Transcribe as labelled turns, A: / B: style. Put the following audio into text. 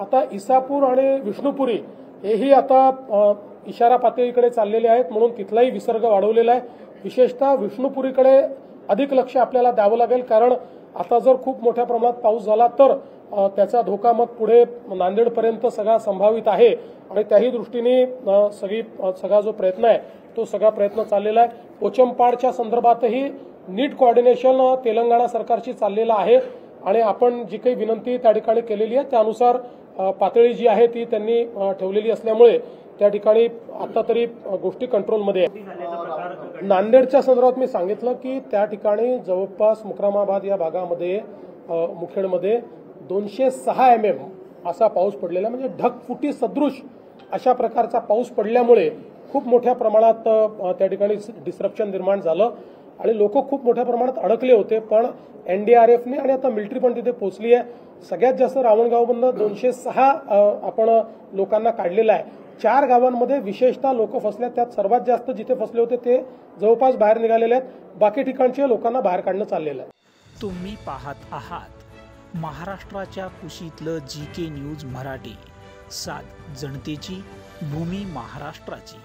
A: आता इसापूर आणि विष्णुपुरी हेही आता इशारा पातळीकडे चाललेले आहेत, म्हणून तिथलाही विसर्ग वाढवलेला आहे। विशेषतः विष्णुपुरीकडे अधिक लक्ष आपल्याला द्यावं लागेल, कारण आता जर खूप मोठ्या प्रमाणात पाऊस झाला तर त्याचा धोका मग पुढे नांदेडपर्यंत सगळा संभावित आहे आणि त्याही दृष्टीने सगळा जो प्रयत्न आहे तो सगळा प्रयत्न चाललेला आहे। पोचमपाडच्या संदर्भातही नीट कोऑर्डिनेशन तेलंगणा सरकारशी चाललेलं आहे आणि आपण जी काही विनंती त्या ठिकाणी केलेली आहे त्यानुसार पातळी जी आहे ती त्यांनी ठेवलेली असल्यामुळे त्या ठिकाणी आता तरी गोष्टी कंट्रोलमध्ये आहे। नांदेडच्या संदर्भात मी सांगितलं की त्या ठिकाणी जवळपास मुक्रामाबाद या भागामध्ये मुखेडमध्ये 206 mm असा पाऊस पडलेला, म्हणजे ढगफुटी सदृश अशा प्रकारचा पाऊस पडल्यामुळे खूप मोठ्या प्रमाणात त्या ठिकाणी डिस्ट्रप्शन निर्माण झालं आणि लोक खूप मोठ्या प्रमाणात अडकले होते। पण एनडीआरएफने आणि आता मिलिटरी पण तिथे पोहोचली आहे। सगळ्यात जास्त रावणगावमधनं 206 आपण लोकांना काढलेलं आहे। 4 गावांमध्ये विशेषतः लोक फसले, त्यात सर्वात जास्त जिथे फसले होते ते जवळपास बाहेर निघालेले आहेत। बाकी ठिकाणचे लोकांना बाहेर काढणं चाललेलं आहे।
B: तुम्ही पाहत आहात महाराष्ट्राच्या कुशीतलं GK न्यूज मराठी, सात जनतेची, भूमी महाराष्ट्राची।